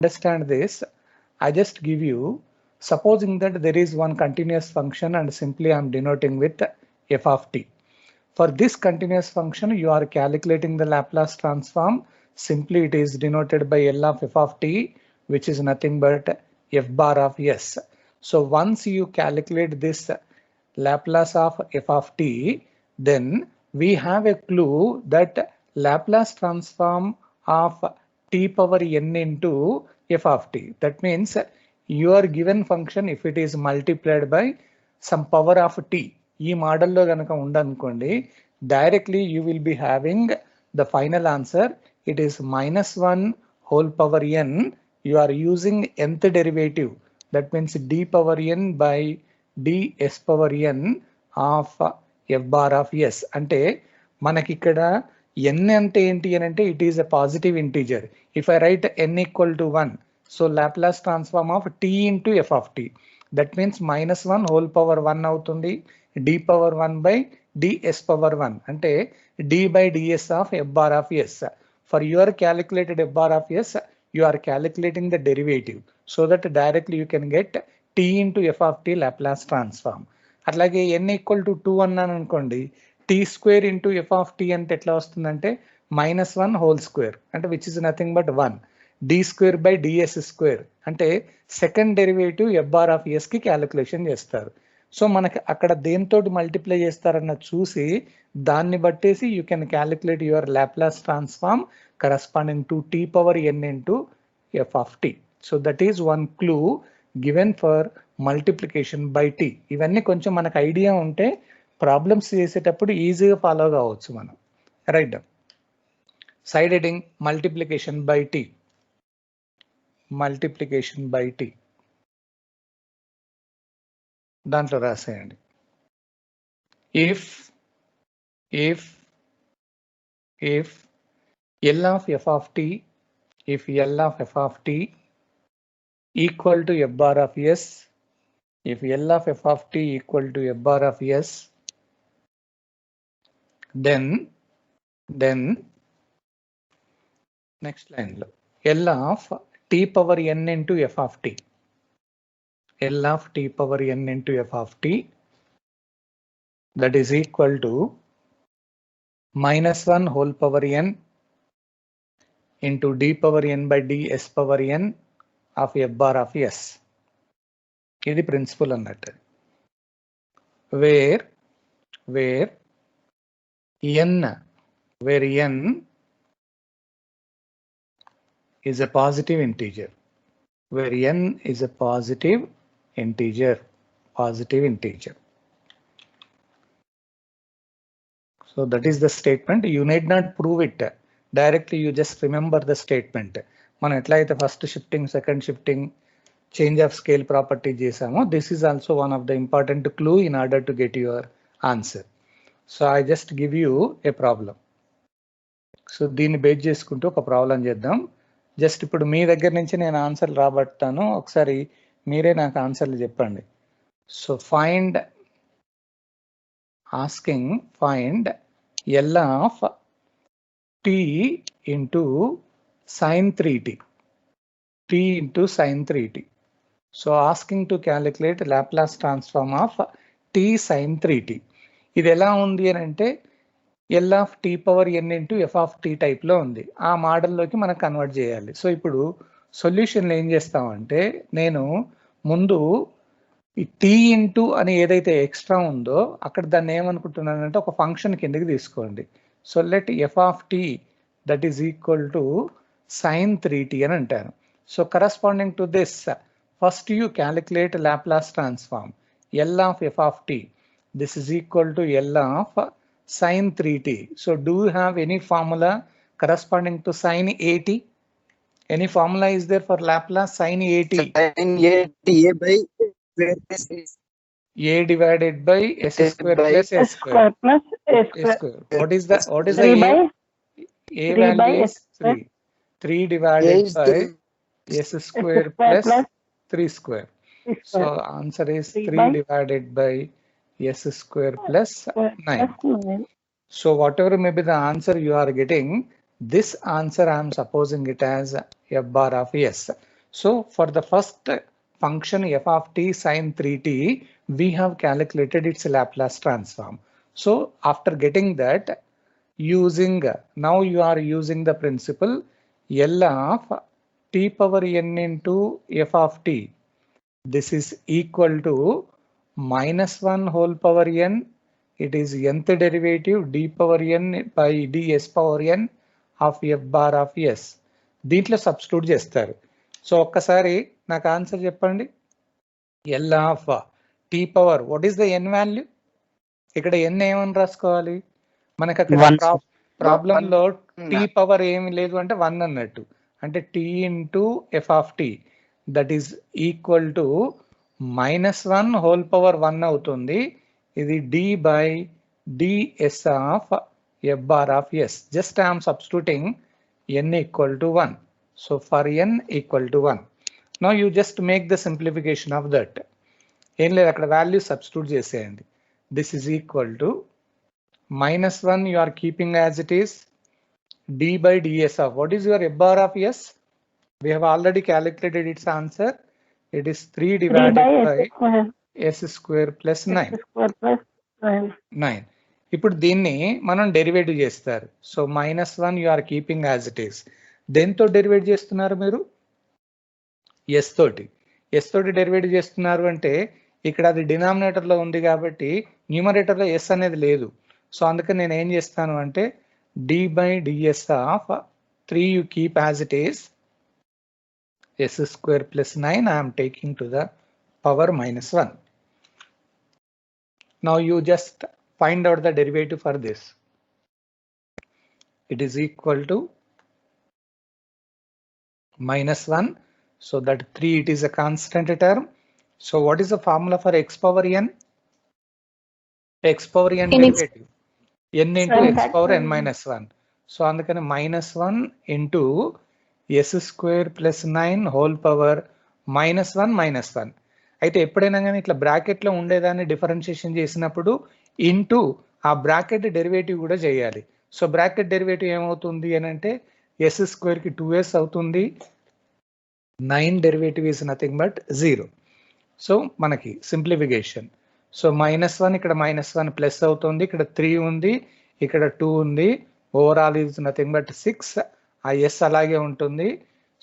understand this, I just give you, supposing that there is one continuous function and simply I'm denoting with f of t. For this continuous function, you are calculating the Laplace transform. Simply it is denoted by L of f of t, which is nothing but f bar of s. So once you calculate this Laplace of f of t, then we have a clue that Laplace transform of t power n into f of t. That means your given function, if it is multiplied by some power of t, ఈ మోడల్లో గనక ఉండనుకోండి, directly you will be having the final answer. It is -1 whole power n. You are using nth derivative, that means d power n by ds power n of f bar of s. అంటే మనకి ఇక్కడ n అంటే ఏంటి అని అంటే it is a positive integer. If I right n equal to 1, so Laplace transform of t into f of t, that means -1 whole power 1 అవుతుంది, d power 1 by ds power 1 అంటే d by ds of f bar of s. For your calculated f bar of s, you are calculating the derivative so that directly you can get t into f of t Laplace transform. అట్లాగే n equal to 2 అన్నాను అనుకోండి, t square into f of t అంటే ఎట్లా వస్తుందంటే -1 whole square అంటే which is nothing but 1, d square by ds square అంటే second derivative f bar of s కి calculation చేస్తారు. సో మనకి అక్కడ దేంతో మల్టిప్లై చేస్తారన్న చూసి దాన్ని బట్టేసి you can calculate your Laplace transform corresponding to t power n into f of t. So that is one clue given for multiplication by t. ఇవన్నీ కొంచెం మనకు ఐడియా ఉంటే ప్రాబ్లమ్స్ చేసేటప్పుడు ఈజీగా ఫాలో కావచ్చు మనం. Right, side heading multiplication by t. Multiplication by t దాంట్లో రాసేయండి. If L of f of t, if L of f of t equal to f bar of s, if L of f of t equal to f bar of s, then next line lo L of t power n into f of t, L of t power n into f of t, that is equal to -1 whole power n into d power n by ds power n of f bar of s. ఇది principal అన్నట్టు. where n is a positive integer, where n is a positive integer. So that is the statement. You need not prove it directly, you just remember the statement. మనం ఎట్లయితే first shifting, second shifting, change of scale property చేసామో, this is also one of the important clue in order to get your answer. So I just give you a problem. So దీన్ని base చేసుకుంటూ ఒక problem చేద్దాం. Just ఇప్పుడు మీ దగ్గర నుంచి నేను ఆన్సర్లు రాబడతాను, ఒకసారి మీరే నాకు ఆన్సర్లు చెప్పండి. So find L of t into sin 3t, t into sin 3t. So asking to calculate Laplace transform of t sin 3t. ఇది ఎలా ఉంది అని అంటే L of t power n into f of t type లో ఉంది. ఆ మోడల్లోకి మనం convert చేయాలి. సో ఇప్పుడు సొల్యూషన్లో ఏం చేస్తామంటే, నేను ముందు ఈ t ఇంటూ అని ఏదైతే ఎక్స్ట్రా ఉందో అక్కడ దాన్ని ఏమనుకుంటున్నానంటే ఒక ఫంక్షన్ కిందకి తీసుకోండి. So let f of t that is equal to sin 3t అని అంటాను. So corresponding to this, first you calculate Laplace transform L of f of t. This is equal to L of sin 3t. So do you have any formula corresponding to sin 80? Any formula is there for Laplace sin 80? Sin 80 by a divided by s square plus s square. What is the a value is 3. 3 divided by s square plus 3 square. So answer is 3 divided by s square plus 9. So whatever may be the answer you are getting, this answer I am supposing it as f bar of s. So for the first function f of t sine 3t, we have calculated its Laplace transform. So after getting that, now you are using the principle L of t power n into f of t. This is equal to -1 whole power n. It is nth derivative d power n by ds power n of f bar of s. దీంట్లో substitute చేస్తారు. So ఒక్కసారి నాకు answer చెప్పండి. L of t power what is the n value? ఇక్కడ n ఏమని రాసుకోవాలి? మనకు అక్కడ ప్రాబ్లం లో t పవర్ ఏమి లేదు అంటే 1 అన్నట్టు. అంటే t into F of T that is equal to -1 whole power 1 అవుతుంది. ఇది d by ds of f bar of s. Just I'm substituting n equal to 1. So for n equal to 1. Now you just make the simplification of that. ఏం లేదు, అక్కడ value substitute చేసేయండి. This is equal to -1 you are keeping as it is, d by ds of what is your f bar of s? We have already calculated its answer. It is 3 divided by s square plus 9. 9. ఇప్పుడు దీన్ని మనం derivative చేస్తారు. So -1 you are keeping as it is. దేంతో డెరివేట్ చేస్తున్నారు మీరు? s తోటి. s తోటి derivative చేస్తున్నారు అంటే ఇక్కడ అది డినామినేటర్ లో ఉంది కాబట్టి న్యూమరేటర్ లో s అనేది లేదు. సో అందుకని నేను ఏం చేస్తాను అంటే d by ds of 3 you keep as it is, s square plus 9 I am taking to the power -1. Now you just find out the derivative for this. It is equal to -1. So that 3, it is a constant term. So what is the formula for x power n? X power n derivative. N into x power n minus 1. So అందుకని -1 into s square plus 9 whole power -1 -1. అయితే ఎప్పుడైనా కానీ ఇట్లా bracket లో ఉండేదాన్ని differentiation చేసినప్పుడు into ఆ bracket derivative కూడా చేయాలి. సో బ్రాకెట్ డెరివేటివ్ ఏమవుతుంది అని అంటే s స్క్వేర్ కి 2s అవుతుంది. 9 derivative is nothing but 0. So మనకి సింప్లిఫికేషన్. సో -1 ఇక్కడ -1 ప్లస్ అవుతుంది, ఇక్కడ 3 ఉంది, ఇక్కడ 2 ఉంది. Overall is nothing but 6. ఆ s అలాగే ఉంటుంది.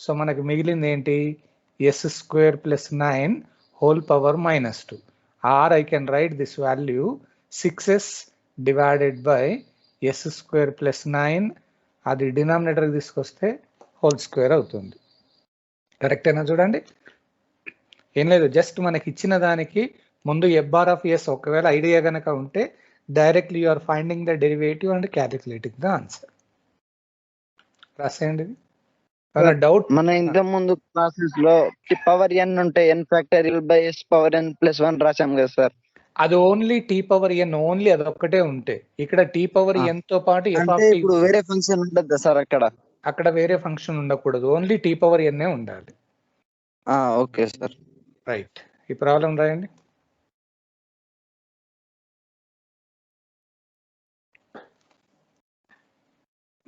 సో మనకి మిగిలింది ఏంటి? s square plus 9 whole power -2. Or I can write this value 6s divided by s square plus 9. అది డినామినేటర్ తీసుకొస్తే హోల్ స్క్వేర్ అవుతుంది. కరెక్టేనా? చూడండి, ఏం లేదు, జస్ట్ మనకి ఇచ్చిన దానికి ముందు f bar of s ఒకవేళ ఐడియా కనుక ఉంటే directly you are finding the derivative and calculating the answer. రాసేయండి. డౌట్? మన ఇంత ముందు క్లాసెస్ లో పవర్ n ఉంటే n factorial by s power n plus 1 రాసాం కదా సార్. అది only t power n, only అది ఒక్కటే ఉంటే. ఇక్కడ t పవర్ n తో పాటు f ఆఫ్ t. ఇప్పుడు వేరే ఫంక్షన్ ఉండదు సార్ అక్కడ? అక్కడ వేరే ఫంక్షన్ ఉండకూడదు, ఓన్లీ t పవర్ n ఉండాలి. Okay sir. రైట్. ఈ ప్రాబ్లం రాయండి.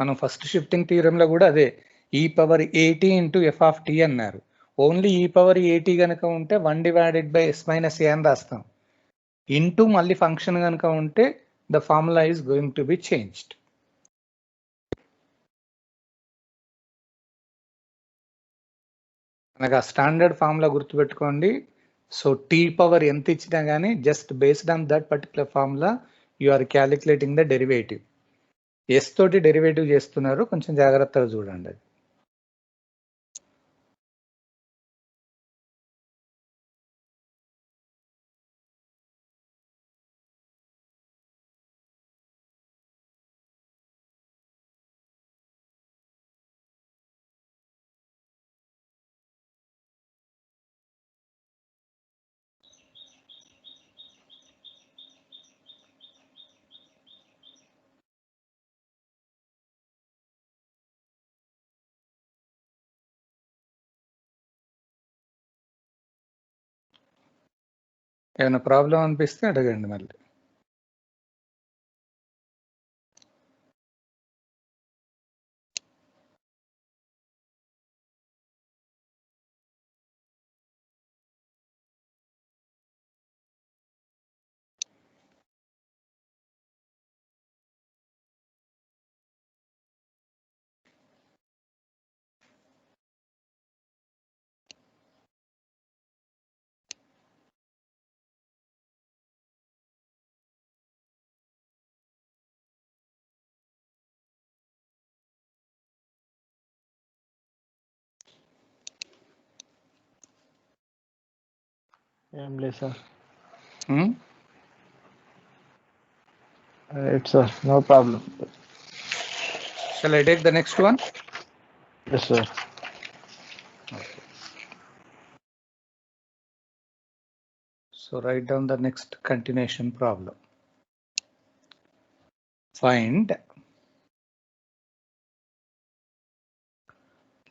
మనం ఫస్ట్ షిఫ్టింగ్ థియరం లో కూడా అదే e power at into f of t అన్నారు. ఓన్లీ e పవర్ at కనుక ఉంటే 1 divided by s minus a అని రాస్తాం. ఇంటూ మళ్ళీ ఫంక్షన్ కనుక ఉంటే the formula is going to be changed. మనకు ఆ స్టాండర్డ్ ఫార్ములా గుర్తుపెట్టుకోండి. సో t పవర్ ఎంత ఇచ్చినా కానీ just based on that particular formula you are calculating the derivative. s తోటి డెరివేటివ్ చేస్తున్నారు, కొంచెం జాగ్రత్తగా చూడండి. ఏమైనా ప్రాబ్లం అనిపిస్తే అడగండి మళ్ళీ. Sir. It's sir, no problem. Shall I take the next one? Yes, sir. Okay. So write down the next continuation problem. Find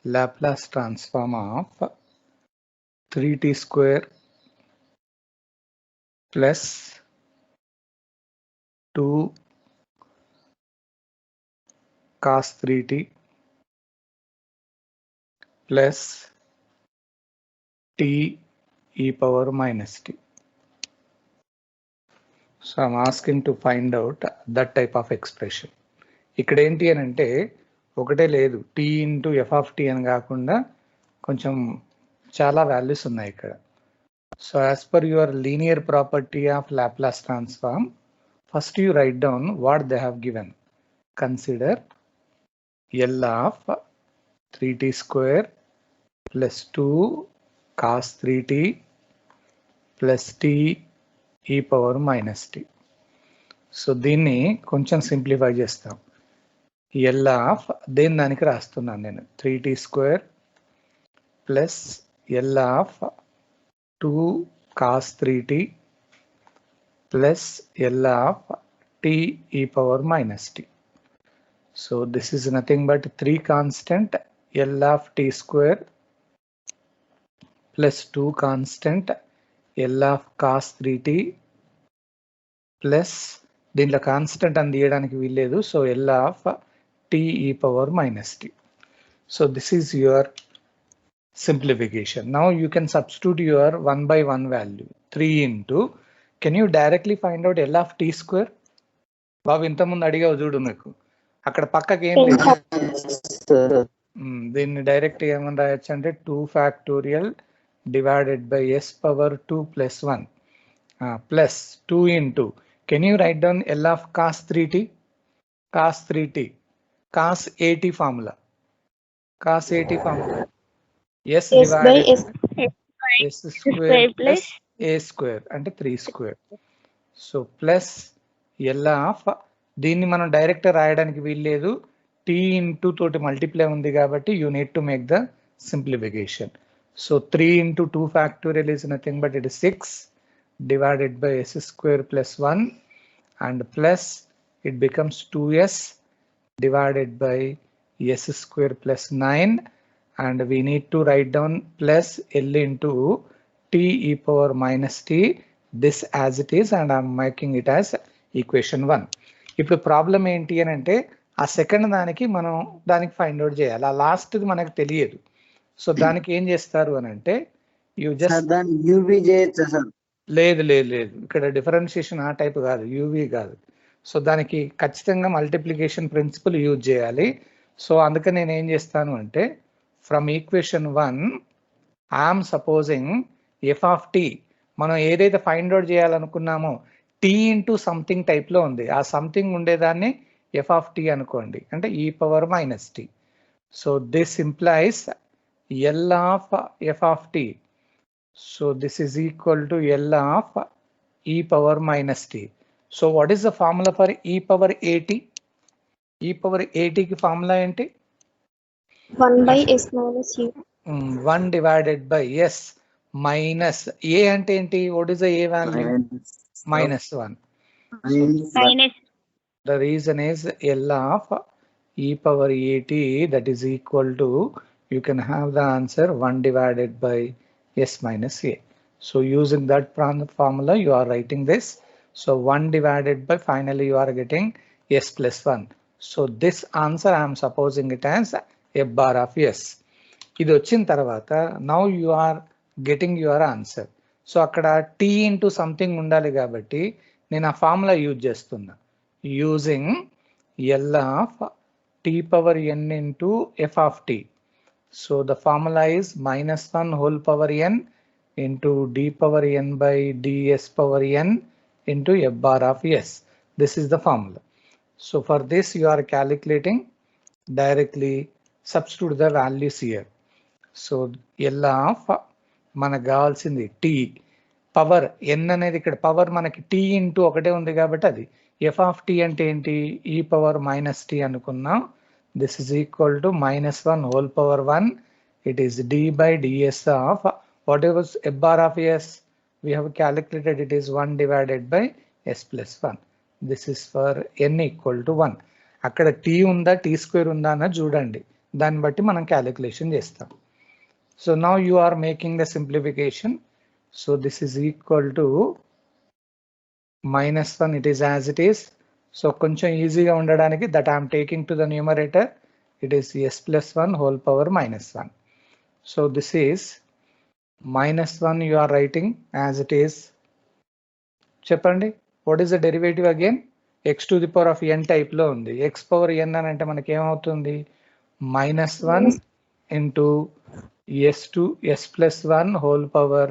Laplace transform of 3t square plus 2 cos 3t plus t e power minus t. So I'm asking to find out that type of expression. ఇక్కడ ఏంటి అని అంటే ఒకటే లేదు, t into F of T అని కాకుండా కొంచెం చాలా వాల్యూస్ ఉన్నాయి ఇక్కడ. So as per your linear property of Laplace transform, first you write down what they have given. Consider L of 3t square plus 2 cos 3t plus t e power minus t. So దీన్ని కొంచెం simplify చేస్తాం. L of దేని దానికి రాస్తున్నాను నేను, 3t square plus L of 2 cos 3t plus L of t e power minus t. So this is nothing but 3 constant L of t square plus 2 constant L of cos 3t plus దీంట్లో constant అని తీయడానికి వీల్లేదు, so L of t e power minus t. So this is your simplification. Now you can substitute your 1 by 1 value, 3 into, can you directly find out L of t square? బాబు ఇంతకుముందు అడిగావు చూడు, నాకు అక్కడ పక్కకి ఏం లేదు, దీన్ని డైరెక్ట్ ఏమని రాయొచ్చు అంటే 2 factorial divided by S power 2 plus 1 plus 2 into, can you write down L of cos 3t, cos 3t cos 80 formula, cos 80 formula S divided S square plus A square అంటే 3 square. So plus L of, దీన్ని మనం direct రాయడానికి వీల్లేదు, tea into తోటి multiply ఉంది కాబట్టి you need to make the simplification. So 3 into 2 factorial is nothing but it is 6 divided by s square plus 1 and plus it becomes 2s divided by s square plus 9, and we need to write down plus L into t e power minus t, this as it is, and I'm making it as equation 1. ఇప్పుడు problem ఏంటి అని అంటే ఆ second దానికి మనం దానికి find out చేయాలి, ఆ లాస్ట్ మనకు తెలియదు. సో దానికి ఏం చేస్తారు అని అంటే యూ జస్ట్ లేదు లేదు లేదు ఇక్కడ డిఫరెన్షియేషన్ ఆ టైప్ కాదు, యూవీ కాదు. సో దానికి ఖచ్చితంగా మల్టిప్లికేషన్ ప్రిన్సిపల్ యూజ్ చేయాలి. సో అందుకని నేను ఏం చేస్తాను అంటే from equation 1 I'm supposing F of T, మనం ఏదైతే ఫైండ్ అవుట్ చేయాలనుకున్నామో టీ ఇంటూ సంథింగ్ టైప్లో ఉంది, ఆ సంథింగ్ ఉండేదాన్ని ఎఫ్ ఆఫ్ టీ అనుకోండి, అంటే E power minus T. So this implies L of F of T, so this is equal to L of E power minus T. So what is the formula for E power A T? E power ఏటీకి formula ఏంటి? 1 by s minus u. 1 divided by s minus a అంటే ఏంటి? What is the A value? minus 1. Minus. The reason is L of e power at, that is equal to, you can have the answer 1 divided by s minus a. So using that formula you are writing this. So 1 divided by, finally you are getting s plus 1. So this answer I am supposing it as f bar of s. ఇది వచ్చిన తర్వాత now you are getting your answer. సో అక్కడ t into something ఉండాలి కాబట్టి నేను ఆ formula use చేస్తున్నా, using L of T power N into F of T. So the formula is -1 whole power N into D power N by DS power N into F bar of S. This is the formula. So for this you are calculating directly, substitute the values here. So L of మనకు కావాల్సింది tea, power n అనేది ఇక్కడ power మనకి t into ఒకటే ఉంది కాబట్టి అది F of tea అంటే ఏంటి ఈ పవర్ మైనస్ టీ అనుకున్నాం. This is equal to -1 whole power 1. It is d by ds of what was f bar of s we have calculated, it is 1 divided by s plus 1. this is for n equal to 1. అక్కడ t ఉందా t square ఉందా అన్న చూడండి, దాన్ని బట్టి మనం calculation చేస్తాం. So now you are making the simplification. So this is equal to -1, it is as it is. So కొంచెం ఈజీగా ఉండడానికి that I am taking to the numerator, it is s plus 1 whole power -1. So this is -1 you are writing as it is. చెప్పండి, what is the derivative again? x to the power of n type లో ఉంది. x power n అని అంటే మనకి ఏమవుతుంది -1 into s to s plus 1 whole power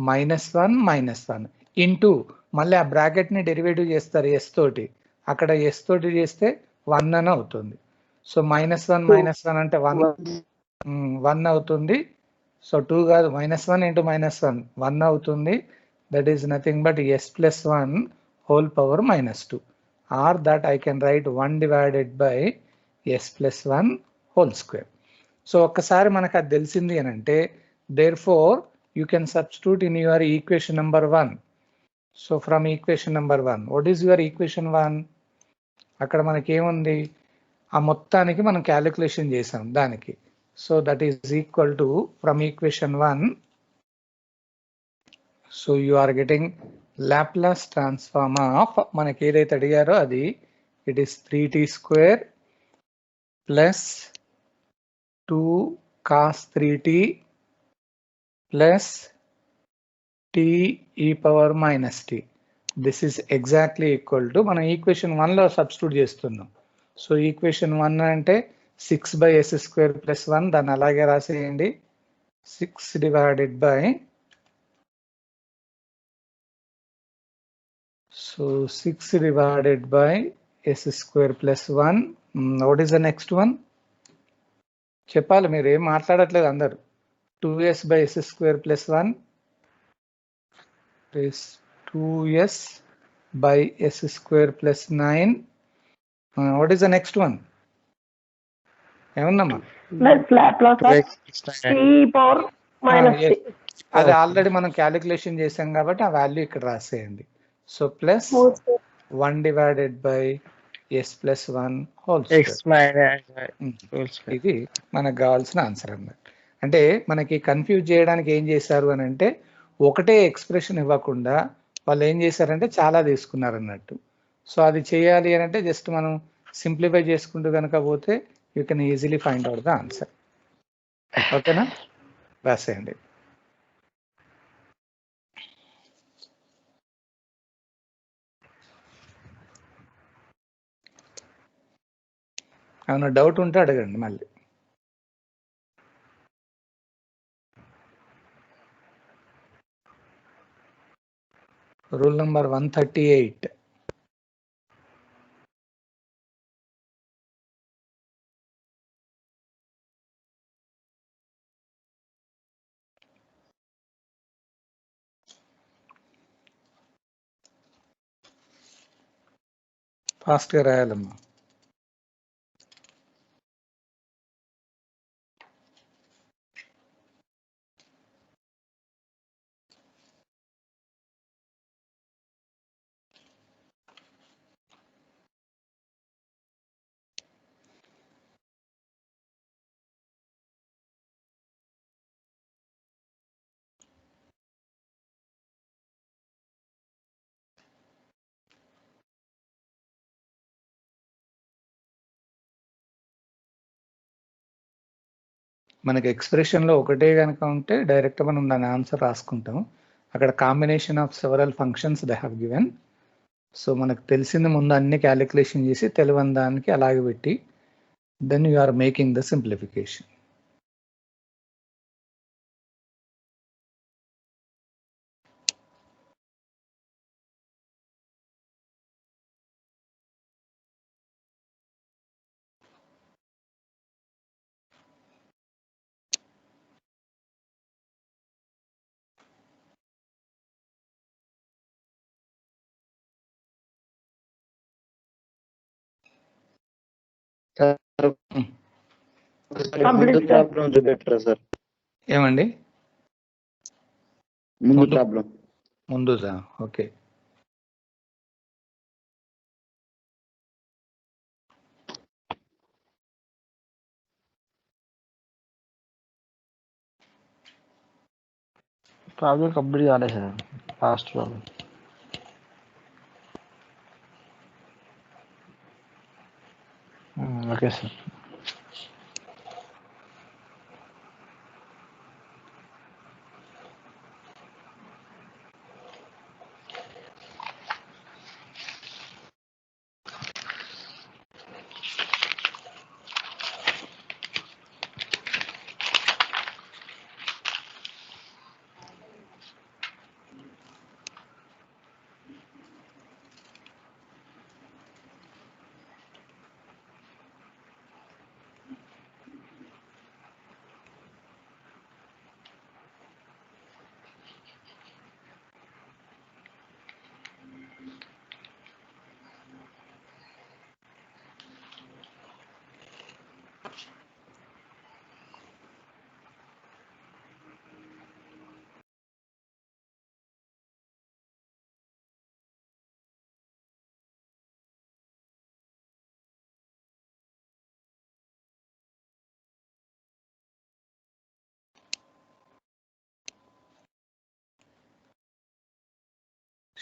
-1 into మళ్ళీ ఆ bracket ని డెరివేటివ్ చేస్తారు s తోటి, అక్కడ s తోటి చేస్తే 1 అని అవుతుంది. సో -1 అంటే 1 అవుతుంది. సో 2 కాదు, -1 ఇంటూ -1 అవుతుంది. That is nothing but s plus 1 whole power -2, or that I can write 1 divided by s plus 1 whole square. So ఒక్కసారి మనకు అది తెలిసింది అని అంటే therefore you can substitute in your equation number 1. So from equation number 1, what is your equation 1? అక్కడ మనకి ఏముంది, ఆ మొత్తానికి మనం క్యాలిక్యులేషన్ చేసాం దానికి. So that is equal to from equation 1. So you are getting Laplace transform of మనకి ఏదైతే అడిగారో అది, it is 3t square plus 2 cos 3t plus t e power -t. This is exactly equal to మనం equation 1 లో substitute చేస్తున్నాం. So equation 1 అంటే 6 by s square plus 1, దాన్ని అలాగే రాసేయండి. 6 divided by, so 6 divided by s square plus 1. What is the next one? చెప్పాలి, మీరు ఏం మాట్లాడట్లేదు అందరు. 2s by s square plus 1 is 2s by s square plus 9. What is the next one? ఏమన్నామా? అది already మనం calculation చేసాం కాబట్టి ఆ వాల్యూ ఇక్కడ రాసేయండి. So plus 1 divided by s plus 1 whole square. ఇది మనకు కావాల్సిన ఆన్సర్ అన్నమాట. అంటే మనకి కన్ఫ్యూజ్ చేయడానికి ఏం చేశారు అని అంటే, ఒకటే ఎక్స్ప్రెషన్ ఇవ్వకుండా వాళ్ళు ఏం చేశారంటే చాలా తీసుకున్నారు అన్నట్టు. సో అది చేయాలి అని అంటే జస్ట్ మనం సింప్లిఫై చేసుకుంటూ కనుక పోతే you can easily find out the answer. ఓకేనా, రాసేయండి. ఏమైనా డౌట్ ఉంటే అడగండి మళ్ళీ. Rule number 138. ఫాస్ట్గా రాయాలమ్మా. మనకి ఎక్స్ప్రెషన్లో ఒకటే కనుక ఉంటే డైరెక్ట్ మనం దాని ఆన్సర్ రాసుకుంటాం. అక్కడ combination of several functions they have given. So మనకు తెలిసింది ముందు అన్ని క్యాలిక్యులేషన్ చేసి తెలియని దానికి అలాగే పెట్టి then you are making the simplification. ముందు ప్రాబ్లం చూపెట్టరా సార్? ఏమండి ముందు ప్రాబ్లం ముందుదా? ఓకే, ప్రాబ్లం కంప్లీట్ కాలేదు sir, last problem. Okay sir.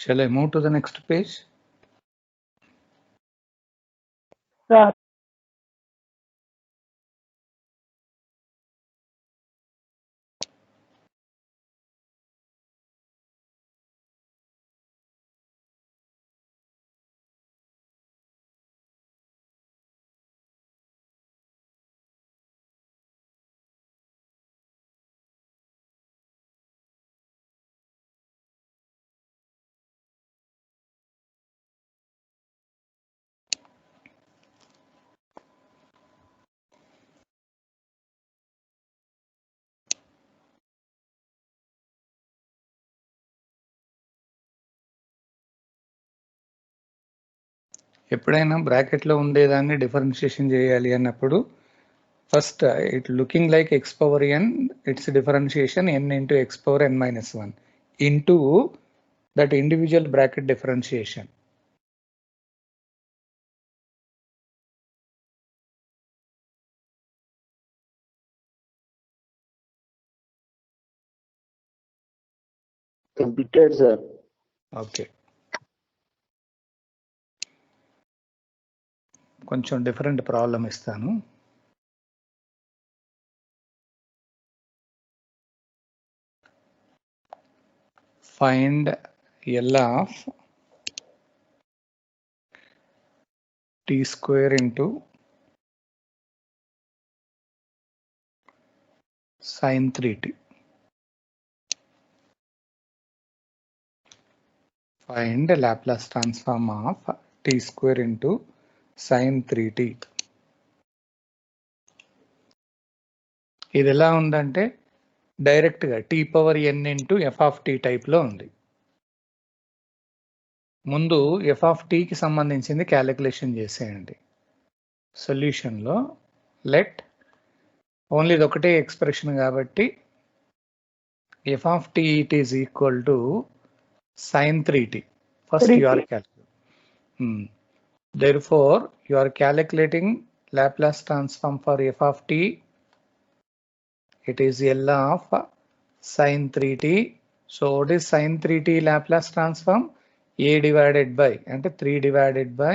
shall I move to the next page? Sir. ఎప్పుడైనా బ్రాకెట్లో ఉండేదాన్ని డిఫరెన్షియేషన్ చేయాలి అన్నప్పుడు first it looking like x power n, it's differentiation n into x power n minus 1 into that individual bracket differentiation. Completed sir. Okay, కొంచెం different problem ఇస్తాను. Find L of t square into sin 3t. Find the Laplace transform of t square into sin 3t. ఇది ఎలా ఉందంటే డైరెక్ట్గా t power n into F of t టైప్లో ఉంది. ముందు F of టీకి సంబంధించింది క్యాలిక్యులేషన్ చేసేయండి. సొల్యూషన్లో లెట్ ఓన్లీ ఇది ఒకటే ఎక్స్ప్రెషన్ కాబట్టి f of t it is equal to sin 3t. First you are calculating. Therefore, you are calculating Laplace transform for f of t. It is L of sin 3t. So what is sin 3t Laplace transform? A divided by and 3 divided by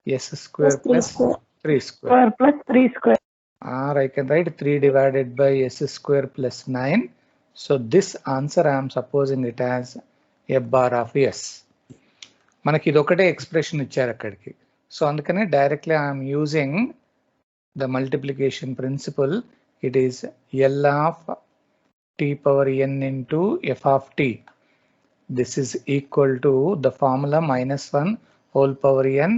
s square plus 3 square. Plus 3 square. Or I can write 3 divided by s square plus 9. So this answer I am supposing it as f bar of s. మనకి ఇది ఒకటే expression ఇచ్చారు అక్కడికి. So అందుకనే directly I'm using the multiplication principle. It is L of t power n into f of t. This is equal to the formula -1 whole power n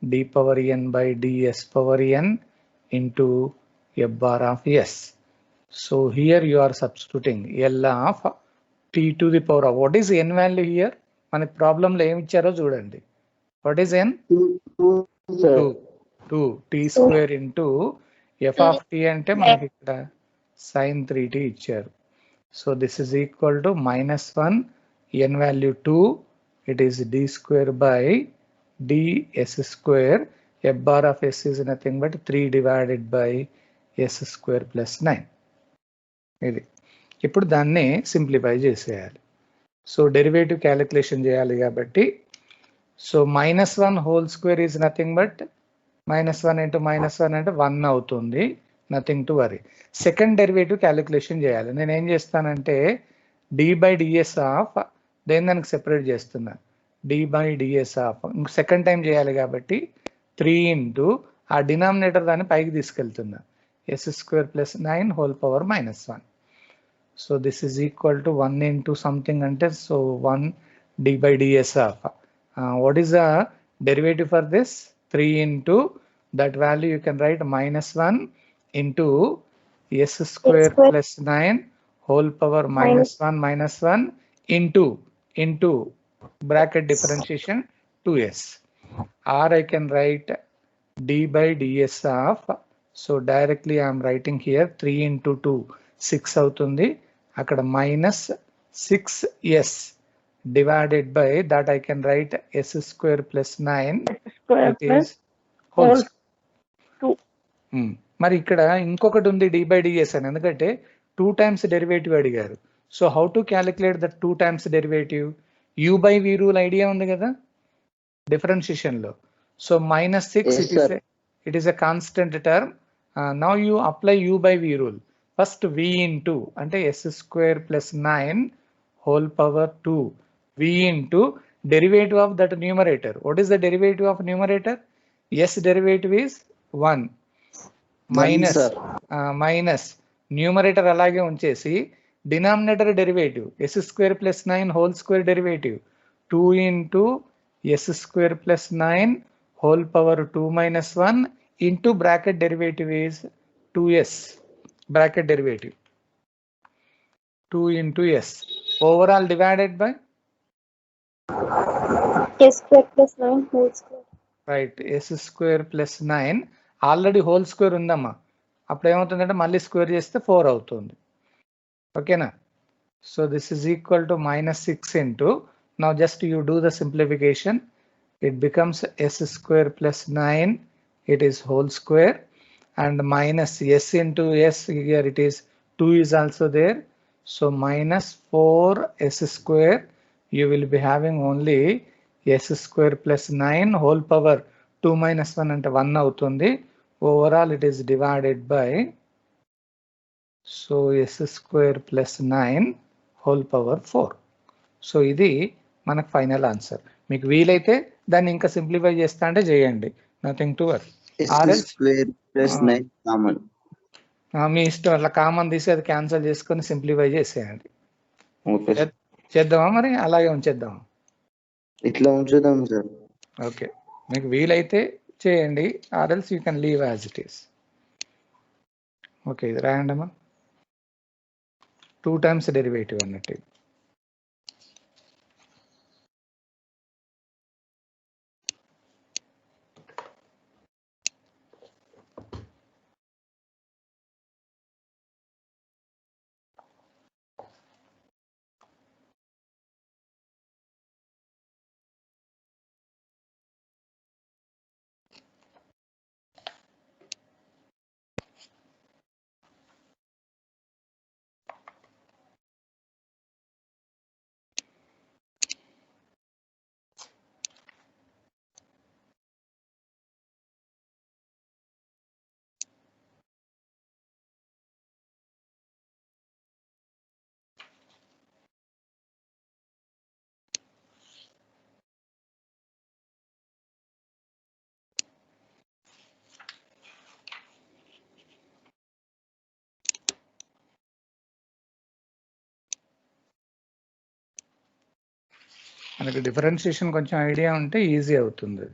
d power n by ds power n into f bar of s. So here you are substituting L of t to the power of, what is n value here? మనకి ప్రాబ్లంలో ఏమి ఇచ్చారో చూడండి. What is n? 2. 2 t square into f of t అంటే మనకి ఇక్కడ sin 3t ఇచ్చారు. So this is equal to minus 1 n value 2, it is d square by ds square. F bar of s is nothing but 3 divided by s square plus 9. ఇది ఇప్పుడు దాన్ని simplify చేసేయాలి. So derivative calculation చేయాలి కాబట్టి so minus 1 whole square is nothing but minus 1 into minus 1 అంటే 1 అవుతుంది. Nothing to worry. Second derivative calculation చేయాలి. నేను ఏం చేస్తానంటే డి బై డిఎస్ ఆఫ్ దానికి సెపరేట్ చేస్తున్నా. D by D S of second time చేయాలి కాబట్టి 3 ఇంటూ ఆ డినామినేటర్ దాన్ని పైకి తీసుకెళ్తున్నా. S square plus 9 whole power minus 1. So this is equal to 1 into something ante, so 1 d by ds of what is the derivative for this? 3 into that value you can write minus 1 into s square plus 9 whole power minus 1 into bracket differentiation 2s, or I can write d by ds of, so directly I am writing here 3 into 2 6 అవుతుంది. అక్కడ minus 6s divided by that I can write s square plus 9 square it plus is whole whole 2. మరి ఇక్కడ ఇంకొకటి ఉంది d by ds అని, ఎందుకంటే 2 times derivative అడిగారు. So how to calculate the 2 times derivative? u by v rule idea ఉంది కదా differentiation లో. So minus 6 Yes, it is a constant term. Now you apply u by v rule. First v into అంటే s square plus 9 whole power 2 v into derivative of that numerator. What is the derivative of numerator? S derivative is 1 minus minus numerator అలాగే ఉంచేసి denominator derivative s square plus 9 whole square derivative 2 into s square plus 9 whole power 2 minus 1 into bracket derivative is 2s. Bracket derivative 2 into s overall divided by S square plus 9 whole square. right s square plus 9 already whole square ఉందమ్మా, అప్పుడు ఏమవుతుందంటే మళ్ళీ square చేస్తే 4 అవుతుంది. ఓకేనా? So this is equal to minus 6 into, now just you do the simplification, it becomes s square plus 9 it is whole square and minus s into s, here it is 2 is also there, so minus 4s square, you will be having only s square plus 9 whole power 2 minus 1 అంటే 1 అవుతుంది. Overall it is divided by, so s square plus 9 whole power 4. So ఇది మనకు final answer. మీకు వీలైతే దాన్ని ఇంకా simplify చేస్తా అంటే చేయండి, nothing to worry. square plus 9 common. మీ ఇష్టం, అట్లా కామన్ తీసి అది క్యాన్సిల్ చేసుకొని సింప్లిఫై చేసేయండి. Okay, చేద్దామా మరి అలాగే ఉంచేద్దాం? ఇట్లా ఉంచుదాం సార్. ఓకే, మీకు వీలైతే చేయండి, or else you can leave as it is. Okay, ఇది రాయండమ్మా. 2 టైమ్స్ డెరివేటివ్ అన్నట్టు. మనకి డిఫరెన్షియేషన్ కొంచెం ఐడియా ఉంటే ఈజీ అవుతుంది.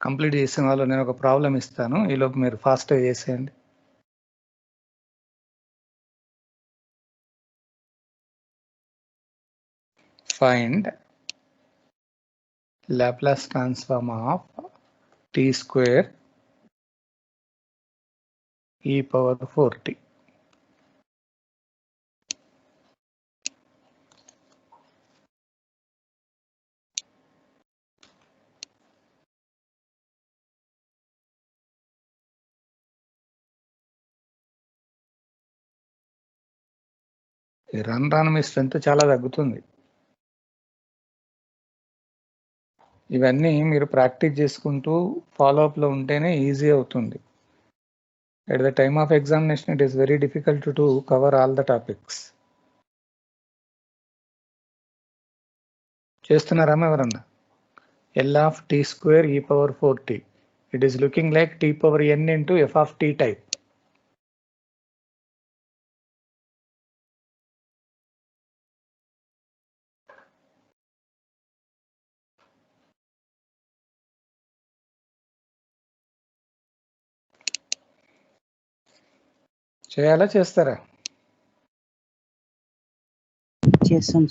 కంప్లీట్ చేసిన వాళ్ళు నేను ఒక ప్రాబ్లం ఇస్తాను, ఈలోపు మీరు ఫాస్ట్గా చేసేయండి. Find Laplace transform of t square e power 4t. రాను మీ స్ట్రెంత్ చాలా తగ్గుతుంది. ఇవన్నీ మీరు ప్రాక్టీస్ చేసుకుంటూ ఫాలోఅప్లో ఉంటేనే ఈజీ అవుతుంది. At the time of examination it is very difficult to cover all the topics. చేస్తున్నారా ఎవరన్నా? L of t square e power 4t. It is looking like t power n into f of t type. చేయాలా చేస్తారా? చేస్తాం.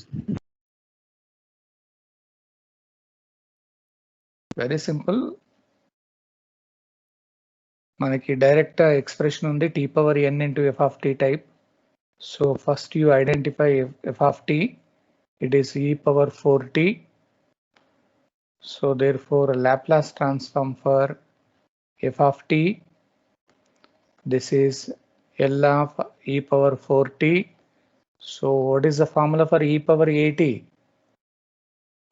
Very simple. మనకి direct expression ఉంది t power n into f of t type. So first you identify f of t. It is e power 4t. So therefore Laplace transform for f of t. This is L of e power 4t. So what is the formula for e power 8t?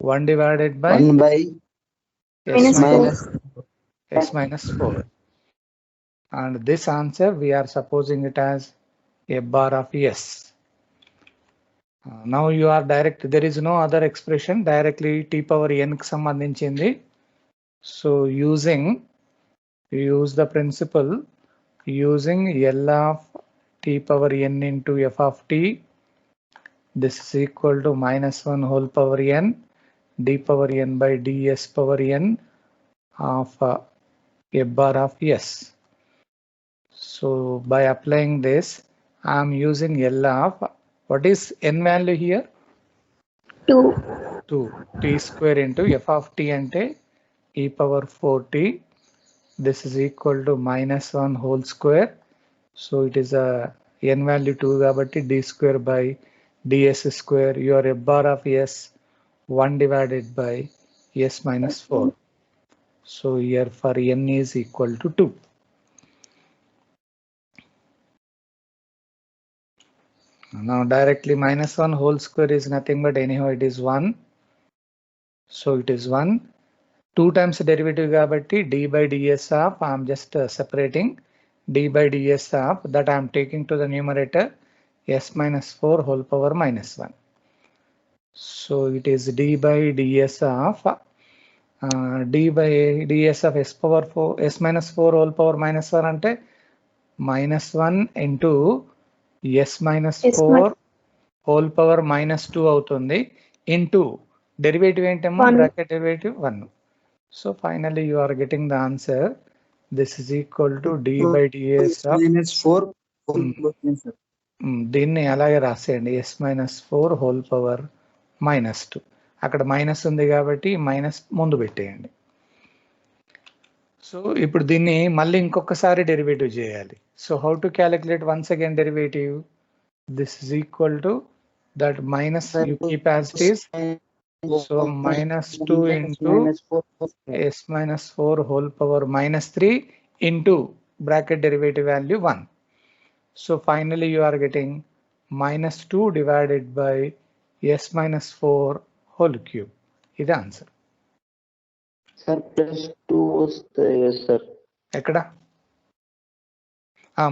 1 divided by 1 by s minus 4. And this answer we are supposing it as a bar of s. Now you are direct, there is no other expression, directly t power n కి సంబంధించింది. So use the principle using L of t power n into f of t. This is equal to minus 1 whole power n d power n by ds power n of a bar of s. So by applying this, I am using L of, what is n value here? 2 t square into f of t ante e power 4t. This is equal to minus 1 whole square. So it is a n value 2 kabatti d square by ds square. Your f bar of s 1 divided by s minus 4. So here for n is equal to 2. Now directly minus 1 whole square is nothing but anyhow it is 1. So it is 1. 2 times derivative kabatti d by ds of, I am just separating d by ds of that I am taking to the numerator s minus 4 whole power minus 1. So it is d by ds of d by ds of s power 4 s minus 4 whole power minus 1 ante minus 1 into s minus 4 whole power minus 2 అవుతుంది into derivative ఏంటమ్మా, bracket derivative 1. So finally you are getting the answer. This is equal to d by ds of minus 4 దీన్ని అలాగే రాసేయండి s minus 4 whole power minus 2. అక్కడ minus ఉంది కాబట్టి minus ముందు పెట్టేయండి. So ఇప్పుడు దీన్ని మళ్ళీ ఇంకొకసారి డెరివేటివ్ చేయాలి. So how to calculate once again derivative? This is equal to that minus you keep as it is. So minus 2 into s minus 4 whole power minus 3 into bracket derivative value 1. So finally you are getting minus 2 divided by s minus 4 whole cube. Is the answer. sir plus 2 వస్తాయి sir. ఎక్కడ?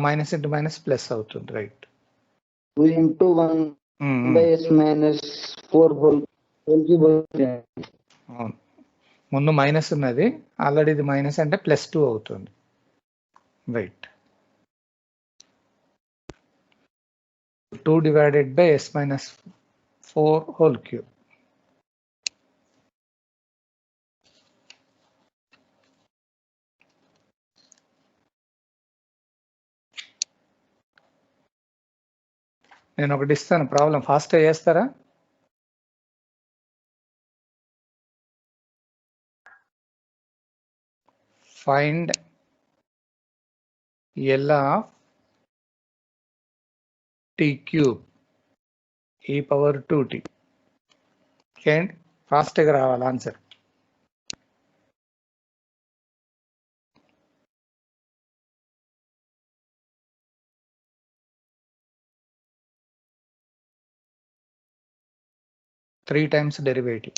Minus into minus plus అవుతుంది, right. 2 into 1 by s minus 4 whole cube. అవును, ముందు minus ఉన్నది already, ఇది minus అంటే plus 2 అవుతుంది, right. 2 divided by s minus 4 whole cube. నేను ఒకటి ఇస్తాను ప్రాబ్లం ఫాస్ట్గా చేస్తారా? Find L of t cube e power 2t. చేయండి, ఫాస్ట్గా రావాలి answer. Three times derivative.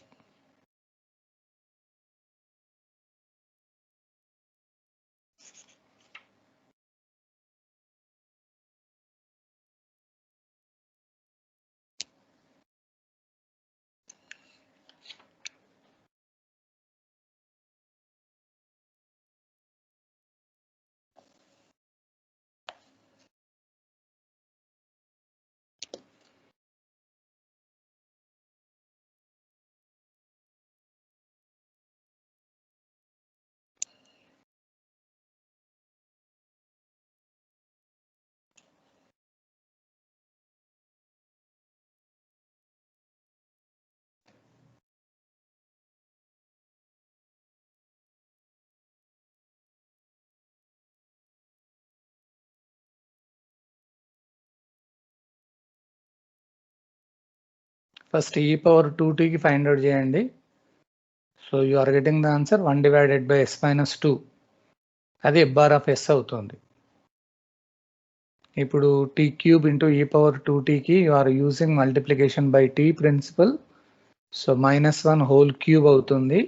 First e power 2t కి ఫైండ్ అవుట్ చేయండి. So you are getting the answer 1 divided by s minus 2. అది f bar of s అవుతుంది. ఇప్పుడు t cube into e power 2t కి you are using multiplication by t principle. So -1 whole cube అవుతుంది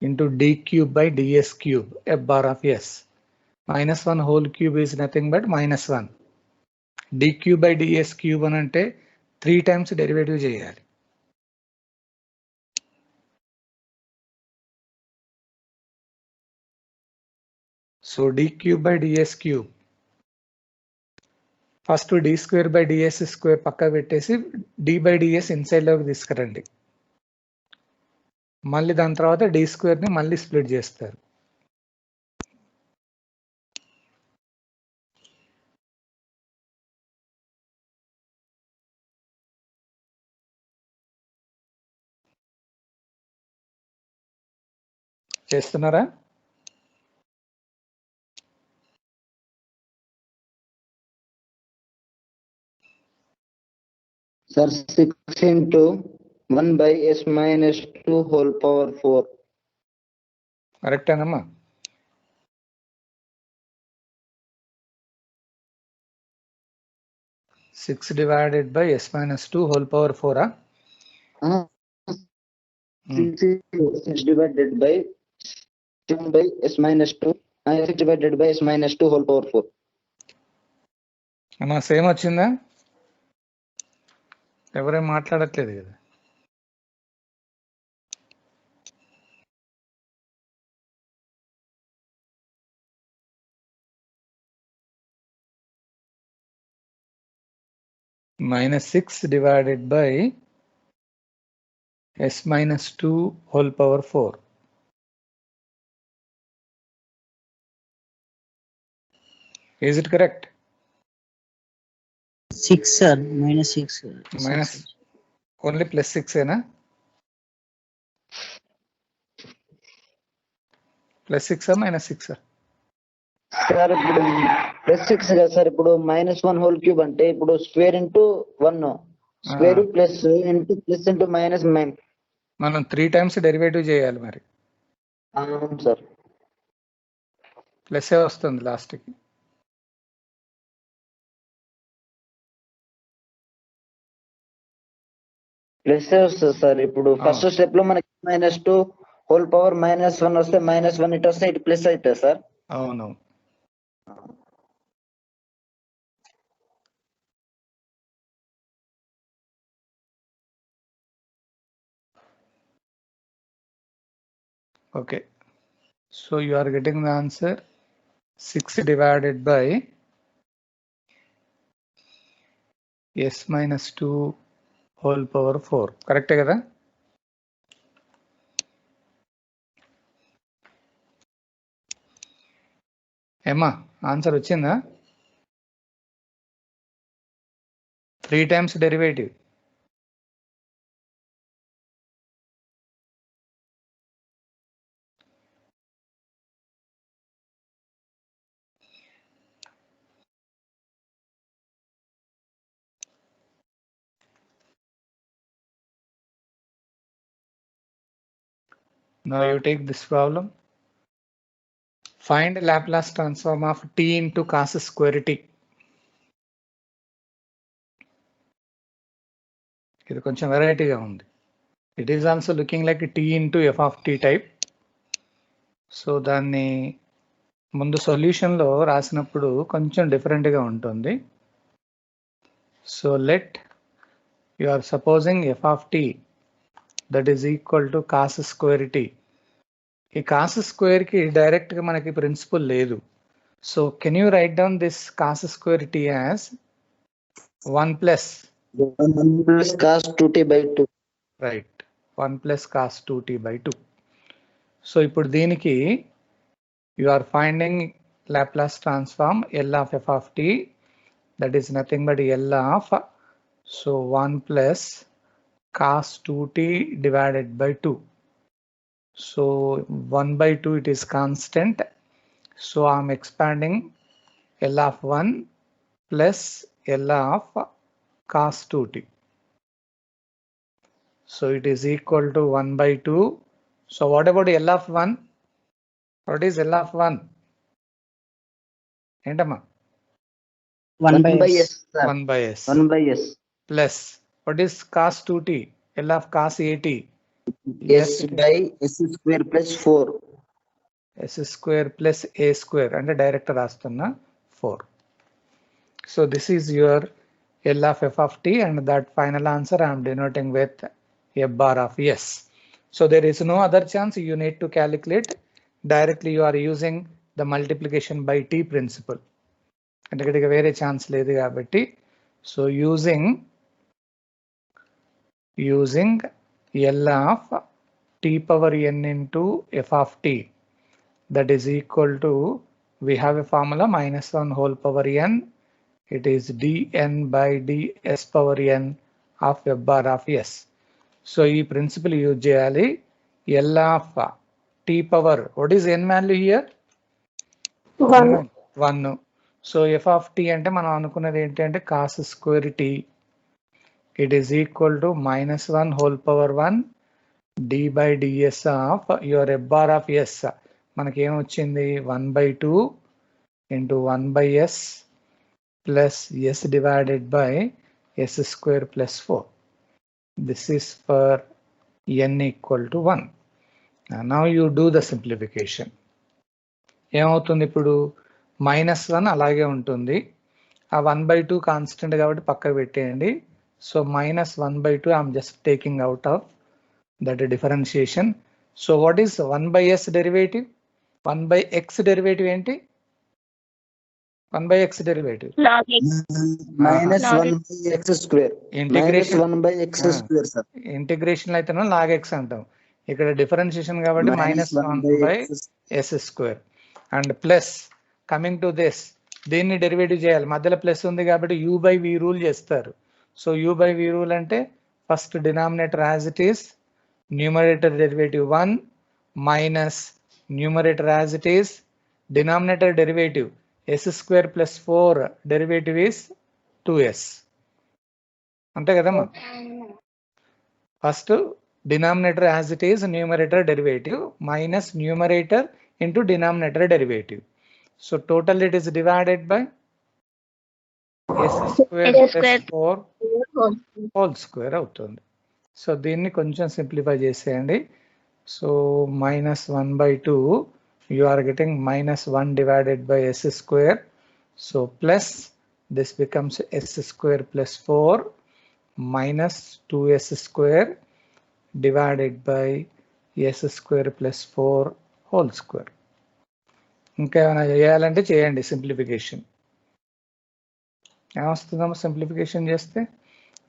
into d cube by ds cube f bar of s. -1 whole cube is nothing but -1. d cube by ds cube అని అంటే 3 times derivative చేయాలి. So d cube by ds cube. First d square by ds square పక్క పెట్టేసి d by ds inside లోకి తీసుకురండి. మళ్ళీ దాని తర్వాత d square ని మళ్ళీ స్ప్లిట్ చేస్తారు. చేస్తున్నారా? Sir, 6 into 1 by s minus 2 whole power 4. కరెక్టేనమ్మా? Six divided by s minus 2 whole power 4. 6 divided by 7 by s minus 2. 6 divided by s minus 2 whole power 4. అమ్మా సేమ్ వచ్చిందా? ఎవరేం మాట్లాడట్లేదు కదా. -6 divided by s minus 2 whole power 4. Is it correct? 6 sir, -6. Minus only +6 ఏనా? +6 -6? Sir ఇప్పుడు +6 కదా sir. ఇప్పుడు -1 whole cube అంటే ఇప్పుడు square into 1 square plus into plus into minus మనం 3 times డెరివేటివ్ చేయాలి మరి. అవును సార్. ప్లస్ ఏ వస్తుంది లాస్ట్కి. ప్లస్ వస్తుంది సార్. ఇప్పుడు ఫస్ట్ స్టెప్ లో మనకి -2 హోల్ పవర్ -1 వస్తే -1 ఇటు వస్తే ఇటు ప్లస్ అవుతుంది సార్. అవును. Okay. So you are getting the answer 6 divided by s minus 2 whole power 4. కరెక్టే కదా? ఏమ్మా ఆన్సర్ వచ్చిందా? 3 times derivative. Now you take this problem. Find Laplace transform of t into cos square t. ఇది కొంచెం వెరైటీగా ఉంది. It is also looking like t into f of t type. So దాన్ని ముందు సొల్యూషన్ లో రాసినప్పుడు కొంచెం డిఫరెంట్ గా ఉంటుంది. So let you are supposing f of t that is equal to cos square t. ఈ cos square కి direct గా మనకి ప్రిన్సిపల్ లేదు. So can you write down this cos square t as 1 plus 1 plus cos 2t by 2. right, 1 plus cos 2t by 2. So ఇప్పుడు దీనికి you are finding Laplace transform L of f of t, that is nothing but L of, so 1 plus cos 2t divided by 2. So 1 by 2 it is constant. So I'm expanding L of 1 plus L of cos 2t. So it is equal to 1 by 2. So what about L of 1? What is L of 1? ఏంటమ్మా? 1 by s. sir. 1 by s. 1 by s. Plus what is cos 2t? L of cos at. S by s square plus 4. S square plus a square అంటే direct రాస్తున్నా 4. So this is your L of f of t, and that final answer I am denoting with a bar of s. So there is no other chance. You need to calculate directly. You are using the multiplication by t principle. అంటే ఇక్కడ వేరే chance లేదు కాబట్టి, so using L of t power n into f of t, that is equal to, we have a formula minus 1 whole power n, it is dn by ds power n of f bar of s. So ఈ principal use చేయాలి. L of t power, what is n value here? 1. So f of t అంటే మనం అనుకున్నది ఏంటంటే cos square t, it is equal to minus 1 whole power 1 d by ds of your f bar of s. మనకి ఏం వచ్చింది? 1 by 2 into 1 by s plus s divided by s square plus 4. This is for n equal to 1. Now you do the simplification. ఏమవుతుంది ఇప్పుడు? -1 అలాగే ఉంటుంది. ఆ 1 by 2 constant కాబట్టి పక్కకు పెట్టేయండి. So -1 by 2 I'm just taking out of that differentiation. So what is 1 by s derivative? 1 by x derivative ఏంటి? 1 by x derivative log x. Minus Log 1 by x square. Integration. Minus 1 by x square, sir. Integration అయితేనో log x అంటాం. ఇక్కడ differentiation కాబట్టి -1 by s square. And plus coming to this, దీన్ని derivative చేయాలి. మధ్యలో plus ఉంది కాబట్టి u by v రూల్ చేస్తారు. సో u by v రూల్ అంటే first denominator as it is, numerator derivative 1 minus numerator as it is, denominator derivative s square plus 4 derivative is 2s. అంతే కదమ్మా? First denominator as it is, numerator derivative minus numerator into denominator derivative. So total it is divided by s square plus 4 whole square అవుతుంది. So దీన్ని కొంచెం simplify చేసేయండి. So -1 by 2 you are getting -1 divided by s square. So plus this becomes s square plus 4 minus 2s square divided by s square plus 4 whole square. ఇంకా ఏమైనా చేయాలంటే చేయండి simplification. ఏమొస్తుందమ్మా simplification చేస్తే?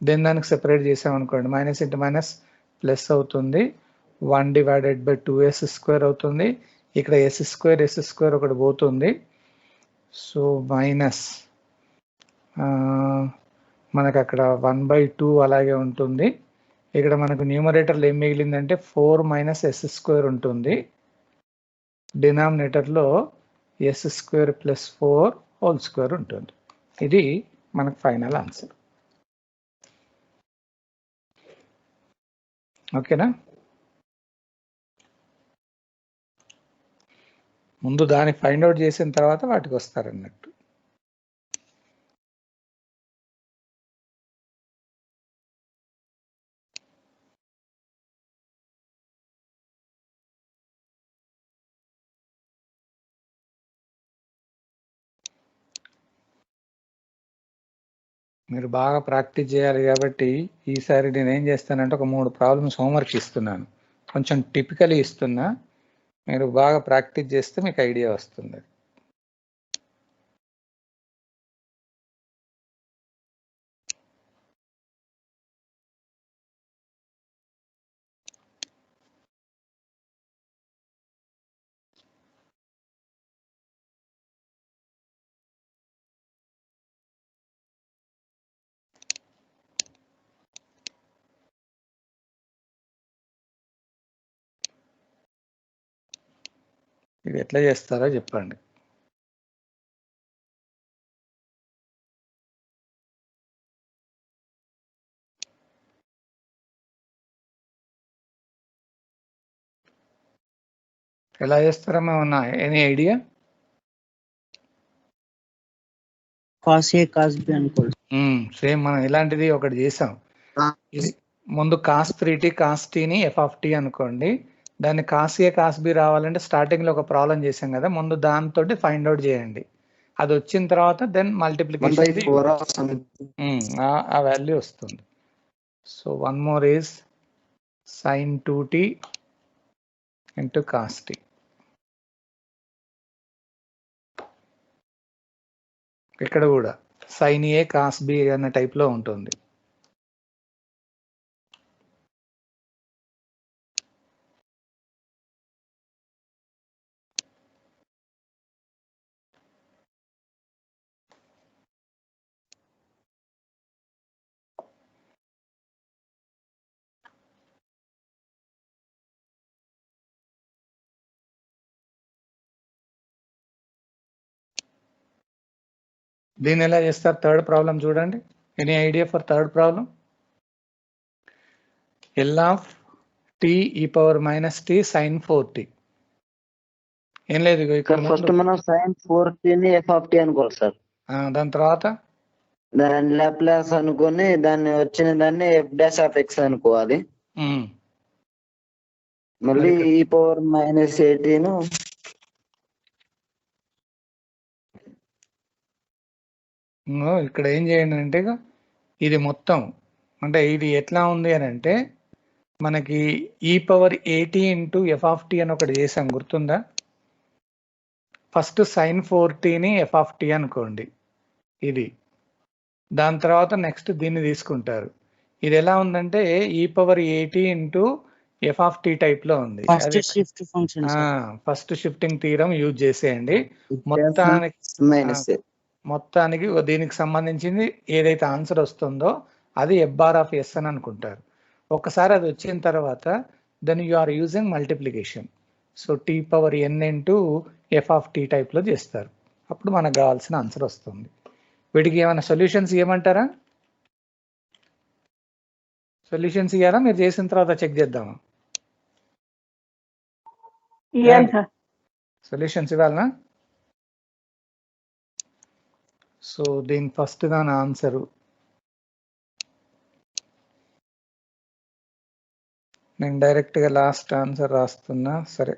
దానికి సెపరేట్ చేసామనుకోండి, మైనస్ ఇంటూ మైనస్ ప్లస్ అవుతుంది, 1 divided by 2s square అవుతుంది. ఇక్కడ s square ఒకటి పోతుంది. సో మనకు అక్కడ 1/2 అలాగే ఉంటుంది. ఇక్కడ మనకు న్యూమరేటర్లో ఏం మిగిలిందంటే 4 - s² ఉంటుంది. డినామినేటర్లో s² + 4 హోల్ స్క్వేర్ ఉంటుంది. ఇది మనకు ఫైనల్ ఆన్సర్. ఓకేనా? ముందు దాన్ని ఫైండ్ అవుట్ చేసిన తర్వాత వాటికి వస్తారన్నట్టు. మీరు బాగా ప్రాక్టీస్ చేయాలి కాబట్టి ఈసారి నేను ఏం చేస్తానంటే ఒక 3 ప్రాబ్లమ్స్ హోంవర్క్ ఇస్తున్నాను. కొంచెం టిపికలీ ఇస్తున్నా. మీరు బాగా ప్రాక్టీస్ చేస్తే మీకు ఐడియా వస్తుంది. ఇది ఎట్లా చేస్తారో చెప్పండి. ఎలా చేస్తారమ్మా? ఏమన్నా any idea? cos A cos B అనుకోండి. సేమ్ మనం ఇలాంటిది ఒకటి చేసాం. ఇది ముందు cos 3t cos tని f అనుకోండి. దాన్ని cos A cos B రావాలంటే స్టార్టింగ్ లో ఒక ప్రాబ్లం చేసాం కదా, ముందు దాంతో ఫైండ్ అవుట్ చేయండి. అది వచ్చిన తర్వాత దెన్ మల్టిప్లికేషన్ ఆ వాల్యూ వస్తుంది. So 1 more is sin 2t into cos t. ఇక్కడ కూడా sin A cos B అనే టైప్ లో ఉంటుంది. దీన్ని ఎలా చేస్తారు? థర్డ్ ప్రాబ్లం చూడండి. Any idea for third problem? L of t e power minus t sin 4t. ఏం లేదు ఇక్కడ ఫస్ట్ మనం sin 4t ని f అనుకోవాలి సార్. దాని తర్వాత దాని లాప్లాస్ అనుకొని దాన్ని వచ్చిన దాన్ని f' అనుకోవాలి. మళ్ళీ e⁻−18 ఇక్కడ ఏం చేయండి అంటే ఇది మొత్తం అంటే ఇది ఎట్లా ఉంది అని అంటే మనకి e⁻at into f అని ఒకటి చేసాం, గుర్తుందా? ఫస్ట్ sin 4tని f అనుకోండి ఇది. దాని తర్వాత నెక్స్ట్ దీన్ని తీసుకుంటారు. ఇది ఎలా ఉందంటే e⁻at into f టైప్ లో ఉంది. ఫస్ట్ షిఫ్టింగ్ థీరం యూజ్ చేసేయండి. మొత్తానికి దీనికి సంబంధించింది ఏదైతే ఆన్సర్ వస్తుందో అది f⁻s అని అనుకుంటారు. ఒకసారి అది వచ్చిన తర్వాత then you are using multiplication. So t⁻n into f type లో చేస్తారు. అప్పుడు మనకు కావాల్సిన ఆన్సర్ వస్తుంది. వీటికి ఏమైనా సొల్యూషన్స్ ఇవ్వమంటారా? సొల్యూషన్స్ ఇవ్వాలా? మీరు చేసిన తర్వాత చెక్ చేద్దామా? సొల్యూషన్స్ ఇవ్వాలనా? సో దీని ఫస్ట్ దాని ఆన్సరు నేను డైరెక్ట్గా లాస్ట్ ఆన్సర్ రాస్తున్నా. సరే,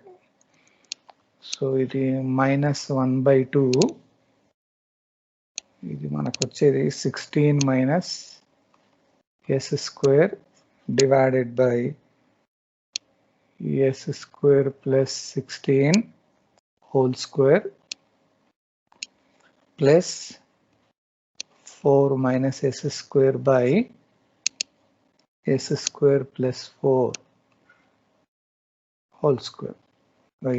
సో ఇది -1/2. ఇది మనకు వచ్చేది 16 - s² divided by s² + 16 whole square plus 4 - s² by s² + 4 whole square.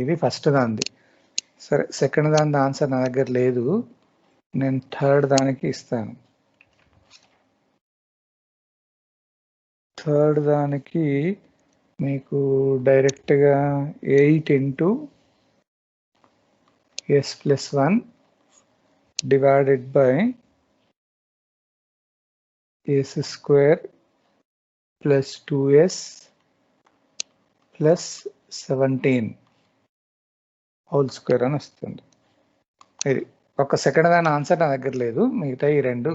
ఇది ఫస్ట్ దానిది. సరే, సెకండ్ దాని ఆన్సర్ నా దగ్గర లేదు, నేను థర్డ్ దానికి ఇస్తాను. థర్డ్ దానికి మీకు డైరెక్ట్గా 8 into s plus 1 divided by s square plus 2s plus 17 whole square అని వస్తుంది. ఇది ఒక సెకండ్ దాని ఆన్సర్ నా దగ్గర లేదు, మిగతా ఈ రెండు